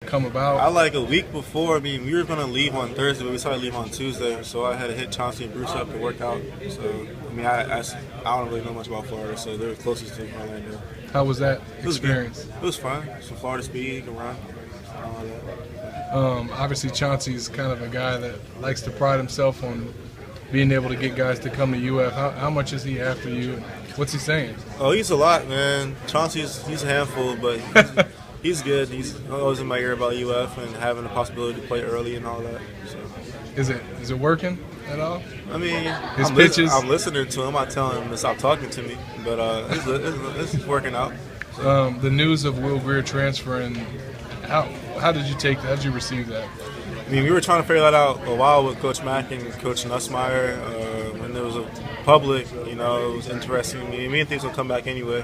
come about? Like a week before. I mean, we were going to leave on Thursday, but we started to leave on Tuesday. So I had to hit Chauncey and Bruce up to work out. So, I mean, I don't really know much about Florida, so they're closest to Orlando. How was that experience? It was fun. Some Florida speed, you can run, all that. Obviously, Chauncey's kind of a guy that likes to pride himself on being able to get guys to come to UF. How much is he after you? What's he saying? Oh, he's a lot, man. Chauncey's a handful, but he's good. He's always in my ear about UF and having the possibility to play early and all that. So. Is it working at all? I mean, his pitches. I'm listening to him. I'm telling him to stop talking to me, but it's working out. So. The news of Will Greer transferring. How did you take that? How did you receive that? I mean, we were trying to figure that out a while with Coach Mack and Coach Nussmeier. When there was a public, it was interesting. I mean, things will come back anyway,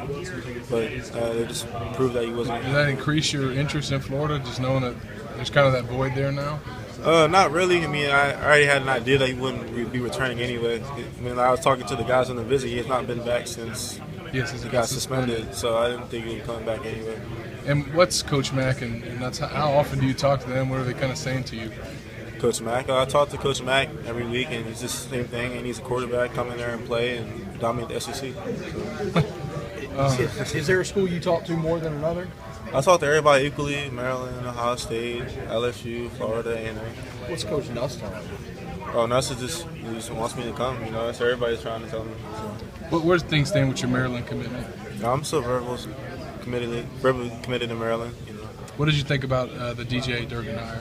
but they just proved that he wasn't. Did that increase your interest in Florida, just knowing that there's kind of that void there now? Not really. I mean, I already had an idea that he wouldn't be returning anyway. I mean, I was talking to the guys on the visit. He has not been back since he got suspended, so I didn't think he would come back anyway. And what's Coach Mack and that's how often do you talk to them? What are they kind of saying to you? Coach Mack, I talk to Coach Mack every week, and it's just the same thing. He needs a quarterback, come in there and play and dominate the SEC. So. Is there a school you talk to more than another? I talk to everybody equally: Maryland, Ohio State, LSU, Florida, A&M. What's Coach Nuss telling you? Oh, Nuss he just wants me to come. That's what everybody's trying to tell me. So. Where's things stand with your Maryland commitment? I'm still verbally committed to Maryland. What did you think about the DJ Durgan hire?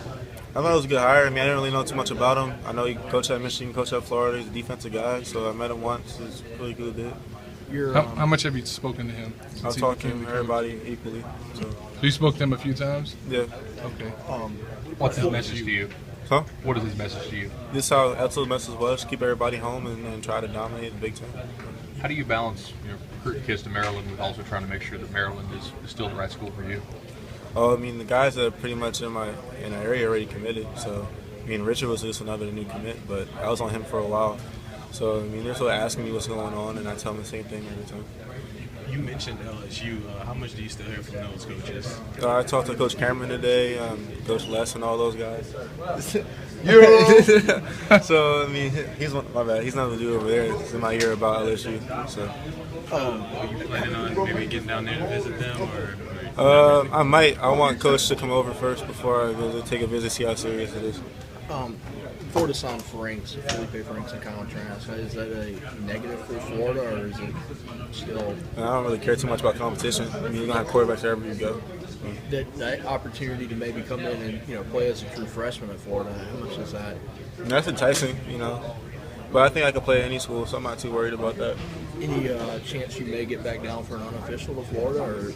I thought it was a good hire. I mean, I didn't really know too much about him. I know he coached at Michigan, coached at Florida. He's a defensive guy, so I met him once. He's really good at it. How much have you spoken to him? I've talked to him, everybody equally. So you spoke to him a few times? Yeah. Okay. What's his message to you? Huh? What is his message to you? This is how absolute message was: keep everybody home and try to dominate the Big Ten. How do you balance recruiting kids to Maryland with also trying to make sure that Maryland is still the right school for you? Oh, I mean, the guys that are pretty much in our area already committed. So, I mean, Richard was just another new commit, but I was on him for a while. So, I mean, they're sort of asking me what's going on, and I tell them the same thing every time. You mentioned LSU. How much do you still hear from those coaches? I talked to Coach Cameron today, Coach Les, and all those guys. So, I mean, my bad. He's nothing to do over there. It's in my ear about LSU. So. Are you planning on maybe getting down there to visit them, or? I might. I want Coach to come over first before I take a visit, see how serious it is. Florida signed Franks, Felipe Franks in contrast. Is that a negative for Florida, or is it still? I don't really care too much about competition. I mean, you're gonna have quarterbacks wherever you go. That opportunity to maybe come in and play as a true freshman at Florida, how much is that? That's enticing, But I think I could play at any school, so I'm not too worried about that. Any chance you may get back down for an unofficial to Florida? Or?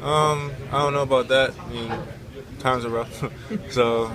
I don't know about that. I mean, times are rough, so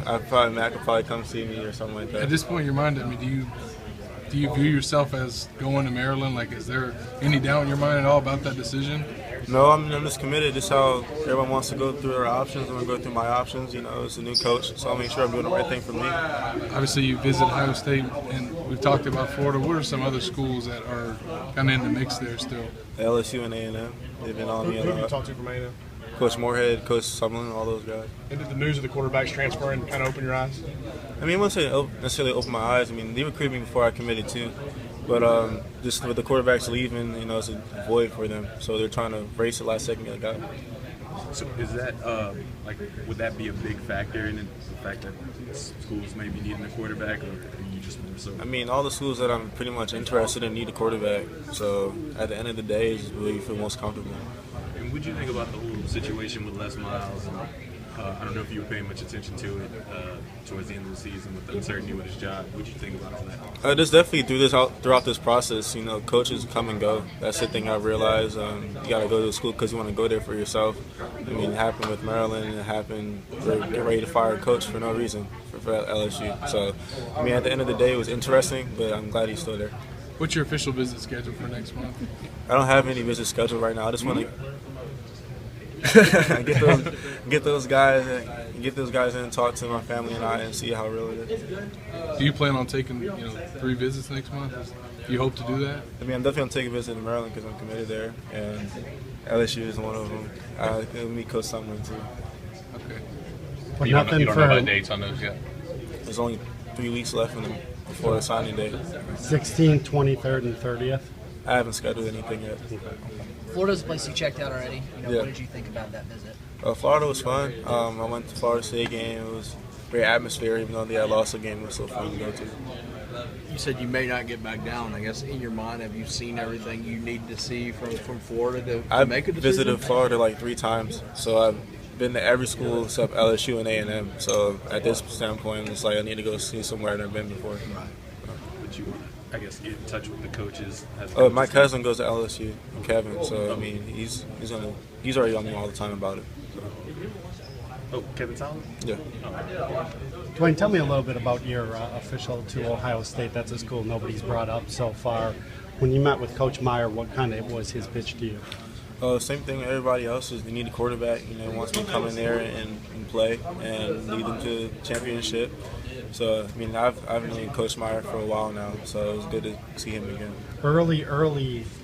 Matt could probably come see me or something like that. At this point in your mind, I mean, do you view yourself as going to Maryland? Like, is there any doubt in your mind at all about that decision? No, I'm just committed. This is how everyone wants to go through their options. I'm going to go through my options. It's a new coach, so I'll make sure I'm doing the right thing for me. Obviously, you visit Ohio State, and we've talked about Florida. What are some other schools that are kind of in the mix there still? LSU and A&M. They've been on me a lot. Who have you talked to from A&M? Coach Moorhead, Coach Sumlin, all those guys. And did the news of the quarterbacks transferring kind of open your eyes? I mean, I wouldn't say necessarily open my eyes. I mean, they recruited me before I committed too. But just with the quarterbacks leaving, it's a void for them. So they're trying to race the last second guy. So is that would that be a big factor in the fact that schools may be needing a quarterback, or are you just more so? I mean, all the schools that I'm pretty much interested in need a quarterback. So at the end of the day, it's where you feel most comfortable. And what do you think about the whole situation with Les Miles? And, I don't know if you were paying much attention to it towards the end of the season with the uncertainty with his job. What do you think about that? Just definitely throughout this process, coaches come and go. That's the thing I realized. You got to go to the school because you want to go there for yourself. I mean, it happened with Maryland. It happened for get ready to fire a coach for no reason for LSU. So, I mean, at the end of the day, it was interesting, but I'm glad he's still there. What's your official visit schedule for next month? I don't have any visit scheduled right now. I just want to get those guys in and talk to my family and see how real it is. Do you plan on taking 3 visits next month? Do you hope to do that? I mean, I'm definitely gonna take a visit to Maryland because I'm committed there, and LSU is one of them. I'll meet Coach Sumlin too. Okay. But You don't nothing know for about dates on those yet. There's only 3 weeks left before the signing day. 16th, 23rd, and 30th. I haven't scheduled anything yet. Florida's a place you checked out already. Yeah. What did you think about that visit? Florida was fun. I went to Florida State game. It was great atmosphere, even though they had lost the game. It was so fun to go to. You said you may not get back down. I guess in your mind, have you seen everything you need to see from Florida to I've make a decision? visited Florida like 3 times, so I've been to every school except LSU and A&M. So at this standpoint, it's like I need to go see somewhere I've never been before. Would you, I guess, get in touch with the coaches? Oh, my cousin goes to LSU, Kevin. So I mean, he's already on me all the time about it. So, Oh, Kevin Solomon? yeah. Dwayne, tell me a little bit about your official to Ohio State. That's a school nobody's brought up so far. When you met with Coach Meyer, what kind of was his pitch to you? Same thing everybody else is. They need a quarterback. Wants me to come in there and play and lead them to championship. So I mean, I've known Coach Meyer for a while now, so it was good to see him again. Early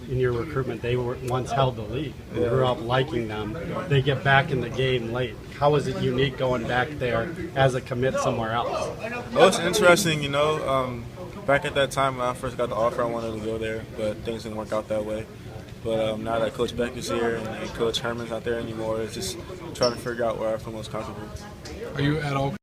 in your recruitment, they were once held the lead. You grew up liking them. They get back in the game late. How was it unique going back there as a commit somewhere else? Oh, it's interesting. Back at that time when I first got the offer, I wanted to go there, but things didn't work out that way. But now that Coach Beck is here and Coach Herman's not there anymore, it's just trying to figure out where I feel most comfortable. Are you at all